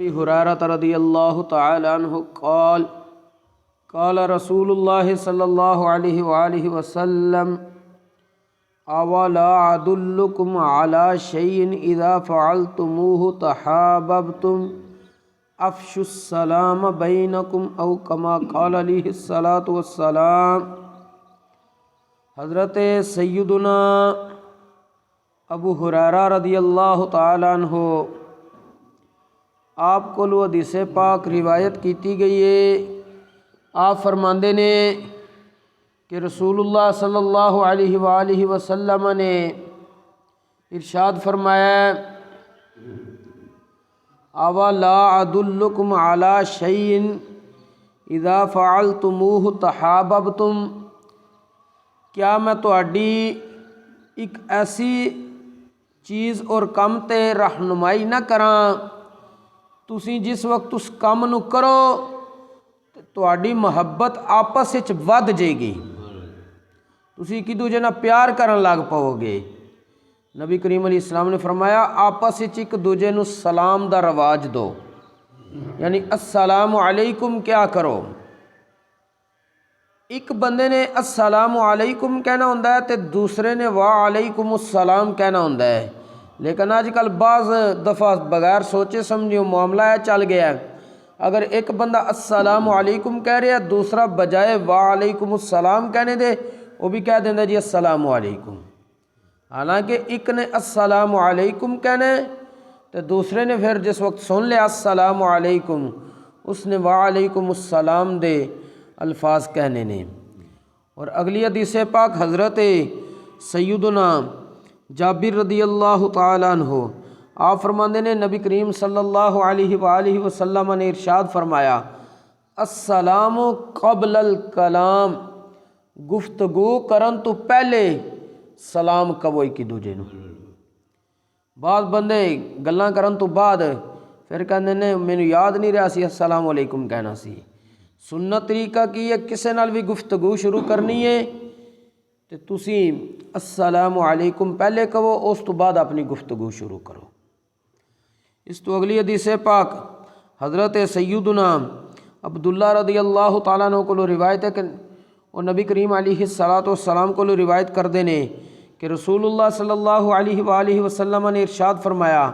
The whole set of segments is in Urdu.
ابی ہریرہ رضی اللہ تعالی عنہ قال قال رسول اللہ صلی اللہ علیہ وآلہ وسلم اولا ادلکم علی شیء اذا فعلتموه تحاببتم افشوا السلام بینکم او کما قال علیہ الصلاۃ والسلام۔ حضرت سیدنا ابو ہریرہ رضی اللہ تعالی عنہ آپ کو حدیث پاک روایت کیتی گئی ہے۔ آپ فرماندے نے کہ رسول اللہ صلی اللہ علیہ وآلہ وسلم نے ارشاد فرمایا اولا ادلکم علی شیء اذا فعلتموه تحاببتم، کیا میں تہاڈی ایک ایسی چیز اور کم تے رہنمائی نہ کراں تسی جس وقت اس کام نو کرو تہاڈی محبت آپس وچ ود جائے گی، تسی ایک دوجے نال پیار کرن لگ پاؤ گے۔ نبی کریم علیہ السلام نے فرمایا آپس وچ ایک دوجے نو سلام دا رواج دو، یعنی السلام علیکم کیا کرو۔ ایک بندے نے السلام علیکم کہنا ہوندا ہے تے دوسرے نے وعلیکم السلام کہنا ہوندا ہے، لیکن آج کل بعض دفعہ بغیر سوچے سمجھے معاملہ ہے چل گیا ہے، اگر ایک بندہ السلام علیکم کہہ رہا ہے دوسرا بجائے وعلیکم السلام کہنے دے وہ بھی کہہ دینا جی السلام علیکم، حالانکہ ایک نے السلام علیکم کہنا ہے تو دوسرے نے پھر جس وقت سن لیا السلام علیکم اس نے وعلیکم السلام دے الفاظ کہنے نے۔ اور اگلی حدیث پاک حضرت سیدنا جابر رضی اللہ تعالی عنہ آپ فرماندے نے نبی کریم صلی اللہ علیہ وآلہ وسلم نے ارشاد فرمایا السلام قبل الکلام، گفتگو کرن تو پہلے سلام کہو ایک دوجے نو۔ بعض بندے گلاں کرن تو بعد پھر کہندے نے مینوں یاد نہیں رہا سی السلام علیکم کہنا سی۔ سنت طریقہ کی ہے کسے نال بھی گفتگو شروع کرنی ہے تو تسی السلام علیکم پہلے کہو اس تو بعد اپنی گفتگو شروع کرو۔ اس تو اگلی حدیث پاک حضرت سیدنا عبداللہ رضی اللہ تعالیٰ عنہ کو روایت ہے کہ وہ نبی کریم علیہ الصلاۃ والسلام کو روایت کر دینے کہ رسول اللہ صلی اللہ علیہ وآلہ وسلم نے ارشاد فرمایا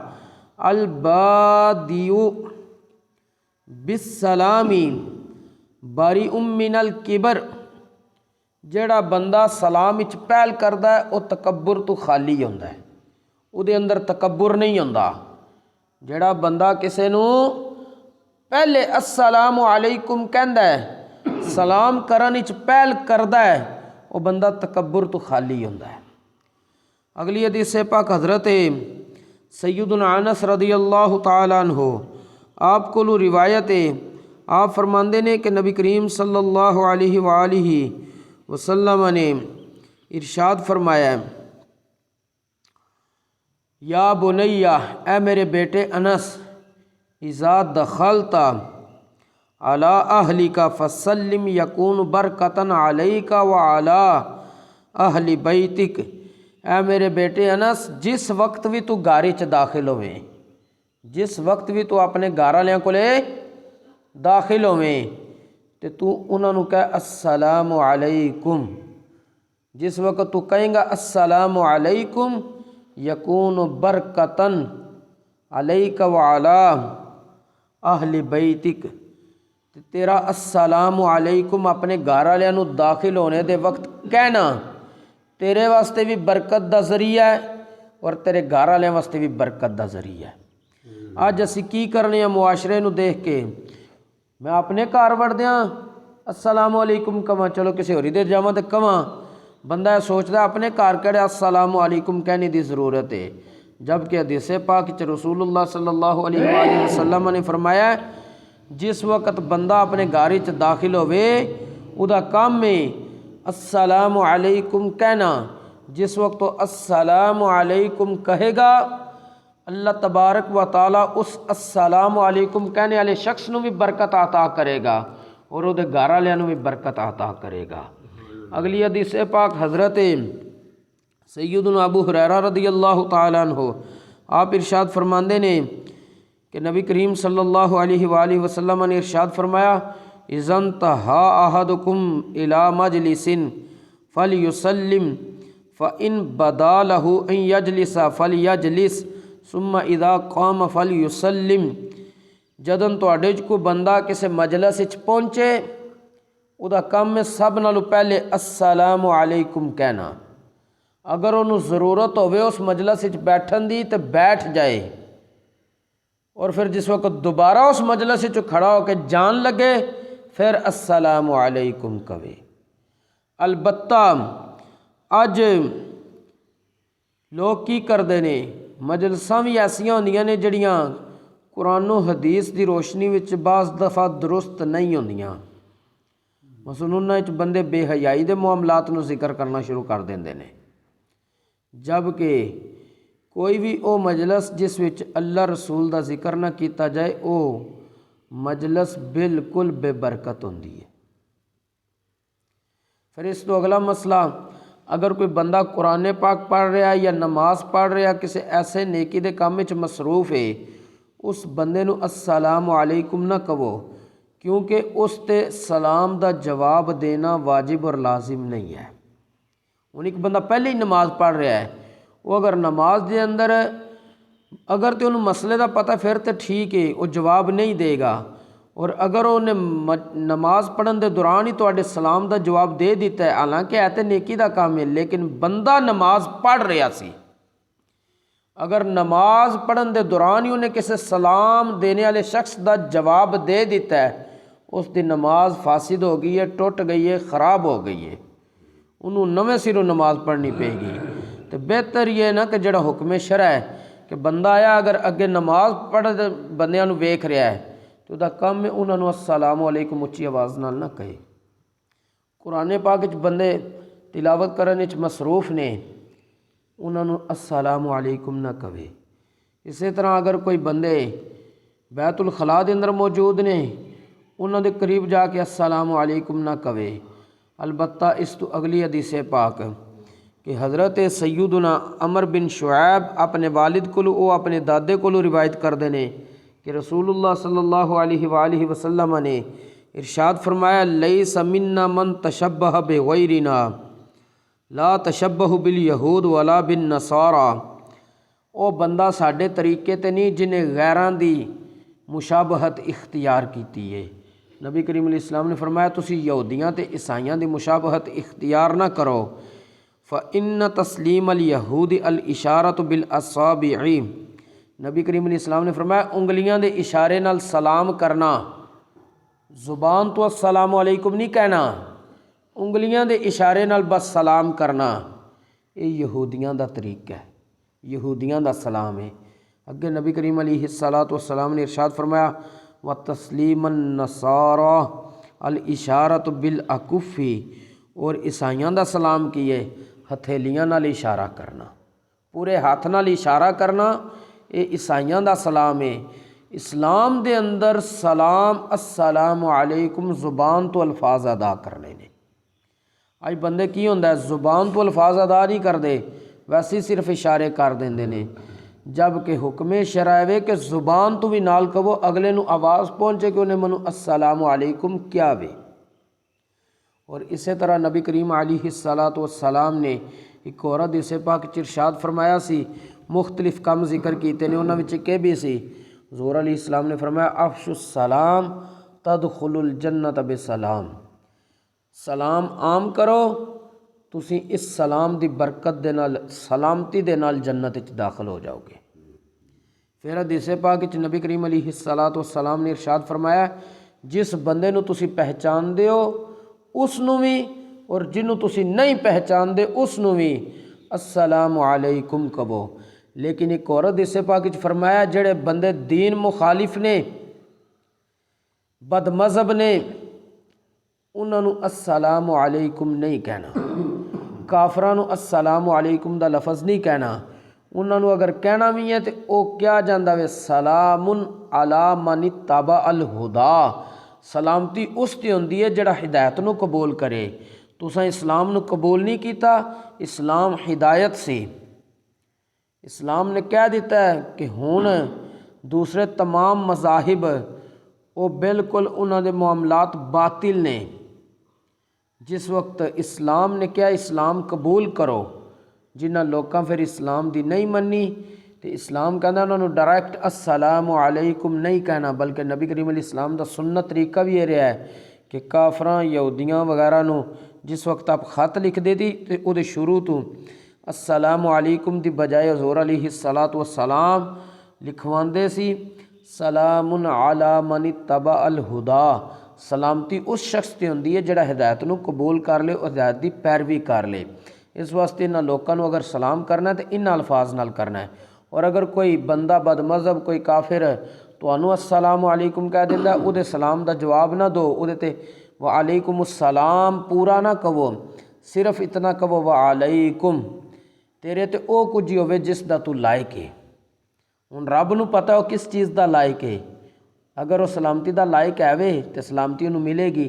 البادی بالسلامی باری من الکبر، جیڑا بندہ سلام وچ پہل کردا ہے وہ تکبر تو خالی ہوندا ہے، او دے اندر تکبر نہیں ہوندا۔ جیڑا بندہ کسے نو پہلے السلام علیکم کہندا ہے سلام کرن وچ پہل کردا ہے وہ بندہ تکبر تو خالی ہوندا ہے۔ اگلی حدیث پاک حضرت سیدنا انس رضی اللہ تعالی عنہ آپ کو روایت ہے، آپ فرماندے نے کہ نبی کریم صلی اللہ علیہ وآلہ وسلم نے ارشاد فرمایا یا بنیہ، اے میرے بیٹے انس، اذا دخلت علی اہلک فسلم یکون برکۃ علیک وعلی اہل بیتک، اے میرے بیٹے انس جس وقت بھی تو گھر وچ داخل ہوئے، جس وقت بھی تو اپنے گھر والوں کولے داخل ہوئیں تو انہوں نے کہا السلام علیکم، جس وقت تو کہیں گا السلام علیکم یکون برکتن علیک وعلا اہل بیتک، تیرا السلام علیکم اپنے گھر والوں داخل ہونے دے وقت کہنا تیرے واسطے بھی برکت دا ذریعہ ہے اور تیرے گھر والوں واسطے بھی برکت دا ذریعہ ہے۔ آج اسی کی کرنے ہیں معاشرے نو دیکھ کے میں اپنے گھر وڑ دیاں السلام علیکم کواں، چلو کسی ہوری دے جاواں تے کواں، بندہ یہ سوچدا اپنے گھر کڑے السلام علیکم کہنے دی ضرورت ہے، جبکہ حدیث پاک وچ رسول اللہ صلی اللہ علیہ وآلہ وسلم نے فرمایا جس وقت بندہ اپنے گھر وچ داخل ہوئے او دا کام ہے السلام علیکم کہنا، جس وقت تو السلام علیکم کہے گا اللہ تبارک و تعالیٰ اس السلام علیکم کہنے والے شخص نو بھی برکت عطا کرے گا اور وہ گھر والوں بھی برکت عطا کرے گا۔ اگلی حدیث پاک حضرت سیدنا ابو ہریرہ رضی اللہ تعالیٰ عنہ آپ ارشاد فرماندے نے کہ نبی کریم صلی اللہ علیہ وآلہ وسلم نے ارشاد فرمایا اذا انتہا احدکم الی مجلس فلیسلم فإن بدا له ان یجلس فلیجلس ثم اذا قام فلیسلم جدن تواڈے وچ کوئی بندہ کسی مجلس وچ پہنچے وہ کم ہے سب نالوں پہلے السلام علیکم کہنا۔ اگر انہوں ضرورت ہوئے اس مجلس وچ بیٹھن دی تو بیٹھ جائے، اور پھر جس وقت دوبارہ اس مجلس وچ کھڑا ہو کے جان لگے پھر السلام علیکم کہے۔ البتہ اج لوگ کی کردے نے، مجلساں بھی ایسیاں ہوندیاں نے جڑیاں قرآن و حدیث دی روشنی وچ بعض دفعہ درست نہیں ہوندیاں، مثلاً انہاں وچ بندے بے حیائی دے معاملات نو ذکر کرنا شروع کر دیندے نے، جبکہ کوئی بھی او مجلس جس وچ اللہ رسول دا ذکر نہ کیتا جائے او مجلس بالکل بے برکت ہوندی ہے۔ پھر اس تو اگلا مسئلہ، اگر کوئی بندہ قرآن پاک پڑھ رہا ہے یا نماز پڑھ رہا ہے، کسی ایسے نیکی دے کام وچ مصروف ہے، اس بندے نو السلام علیکم نہ کہو، کیونکہ اس تے سلام دا جواب دینا واجب اور لازم نہیں ہے۔ ان ایک بندہ پہلے ہی نماز پڑھ رہا ہے، وہ اگر نماز دے اندر اگر تو انہوں مسئلے دا پتہ پھر تو ٹھیک ہے، وہ جواب نہیں دے گا، اور اگر انہیں نماز پڑھن دے دوران ہی تواڈے سلام دا جواب دے دیتا ہے، حالانکہ ہے تے نیکی دا کام ہے، لیکن بندہ نماز پڑھ رہا سی، اگر نماز پڑھن دے دوران ہی انہیں کسی سلام دینے والے شخص دا جواب دے دیتا ہے، اس دی نماز فاسد ہو گئی ہے، ٹوٹ گئی ہے، خراب ہو گئی ہے، انہوں نویں سروں نماز پڑھنی پے گی۔ تو بہتر یہ ہے نا کہ جڑا حکم شرع ہے کہ بندہ آیا اگر اگے نماز پڑھ بندیاں نو ویکھ رہا ہے تو دا کم ہے انہاں نو السلام علیکم اچھی آواز نال نہ کہے۔ قرآن پاک وچ بندے تلاوت کرنے وچ مصروف نے، انہاں نو السلام علیکم نہ کہے۔ اسی طرح اگر کوئی بندے بیت الخلاء دے اندر موجود نے، انہاں دے قریب جا کے السلام علیکم نہ کہے۔ البتہ اس تو اگلی حدیث پاک کہ حضرت سیدنا عمر بن شعیب اپنے والد کو اپنے دادے کو روایت کردے نے کہ رسول اللہ صلی اللہ علیہ وآلہ وسلم نے ارشاد فرمایا لیس منا من تشبہ بغیرنا لا تشبہ بالیہود ولا بالنصارى، او بندہ ساڈے طریقے تے نہیں جنہیں غیراں دی مشابہت اختیار کیتی ہے۔ نبی کریم علیہ السلام نے فرمایا تسی یہودیاں تے عیسائیاں دی مشابہت اختیار نہ کرو، فإن تسلیم الیہود الاشارۃ بالاصابع، نبی کریم علیہ السلام نے فرمایا انگلیاں دے اشارے نال سلام کرنا، زبان تو السلام علیکم نہیں کہنا، انگلیاں دے اشارے نال بس سلام کرنا، یہ یہودیاں دا طریقہ ہے، یہودیاں دا سلام ہے۔ اگے نبی کریم علیہ السلام نے ارشاد فرمایا وَتَسْلِيمَ النَّصَارَى الْإِشَارَةُ بِالْأَكُفِّ، اور عیسائیاں دا سلام کی ہے ہتھیلیاں نال اشارہ کرنا، پورے ہاتھ نال اشارہ کرنا، یہ عیسائیاں دا سلام ہے۔ اسلام دے اندر سلام السلام علیکم زبان تو الفاظ ادا کرنے نے۔ آج بندے کی ہوندہ ہے زبان تو الفاظ ادا نہیں کر دے، ویسے صرف اشارے کر دیندے نے، جبکہ حکم شرع ہے کہ زبان تو بھی نال کہو، اگلے نو آواز پہنچے کہ انہیں منو السلام علیکم کیا وے۔ اور اسی طرح نبی کریم علیہ السلام نے ایک اور حدیث پاک وچ ارشاد فرمایا سی، مختلف کام ذکر کیتے نے، انہاں وچ کہ بھی سی، حضور علیہ السلام نے فرمایا افشوا السلام تدخلوا الجنۃ بسلام، سلام عام کرو تسی اس سلام دی برکت دے نال سلامتی دے نال جنت وچ داخل ہو جاؤ گے۔ پھر حدیث پاک وچ نبی کریم علیہ السلام نے ارشاد فرمایا جس بندے نو تسی پہچان دے ہو اس نو بھی، اور جنوں تسی نہیں پہچان دے اس نو بھی السلام علیکم کہو۔ لیکن ایک اور حدیث پاک وچ فرمایا جڑے بندے دین مخالف نے، بد مذہب نے، انہاں نو السلام علیکم نہیں کہنا، کافراں نو السلام علیکم دا لفظ نہیں کہنا، انہاں نو اگر کہنا بھی ہے تو او کیا جاندا وے سلام علی من اتبع الہدا، سلامتی اس تے ہوندی ہے جڑا ہدایت نو قبول کرے۔ تساں اسلام نو قبول نہیں کیتا، اسلام ہدایت سے، اسلام نے کہہ دیتا ہے کہ ہن دوسرے تمام مذاہب وہ بالکل انہوں دے معاملات باطل نے۔ جس وقت اسلام نے کیا اسلام قبول کرو، جنہاں لوکاں پھر اسلام دی نہیں منی تو اسلام کہنا انہوں نے ڈائریکٹ السلام علیکم نہیں کہنا، بلکہ نبی کریم علیہ السلام دا سنت طریقہ بھی یہ رہا ہے کہ کافراں یہودیاں وغیرہ نو جس وقت آپ خط لکھ دے دی تو وہ دے شروع تو السلام علیکم دی بجائے حضور علیہ السلام لکھواندے سی سلام علی من اتبع الہدا، سلامتی اس شخص تے ہوندی ہے جڑا ہدایت نو قبول کر لے اور ہدایت دی پیروی کر لے۔ اس واسطے انہاں لوکاں نو اگر سلام کرنا ہے تو ان الفاظ نال کرنا ہے، اور اگر کوئی بندہ بد مذہب کوئی کافر تانوں السلام علیکم کہہ دیندا ہے، او دے سلام دا جواب نہ دو، او دے تے وعلیکم السلام پورا نہ کہو، صرف اتنا کہو وعلیکم، تیرے تے او کچھ ہی ہوے جس دا تو لائق ہے۔ ہن رب نو پتہ ہے کس چیز دا لائق ہے، اگر وہ سلامتی دا لائق ہے تو سلامتی انہوں ملے گی،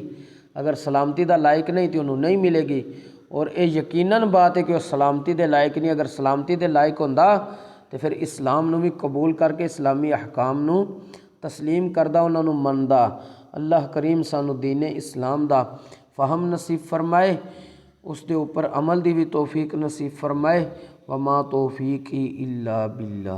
اگر سلامتی دا لائق نہیں تو انہوں نہیں ملے گی، اور یہ یقیناً بات ہے کہ وہ سلامتی دے لائق نہیں، اگر سلامتی دے لائق ہوندا تو پھر اسلام نو بھی قبول کر کے اسلامی احکام نو تسلیم کردہ انہوں نے مندا۔ اللہ کریم سانو دین اسلام دا فہم نصیب فرمائے، اس دے اوپر عمل دی بھی توفیق نصیب فرمائے۔ وما توفیقی الا باللہ۔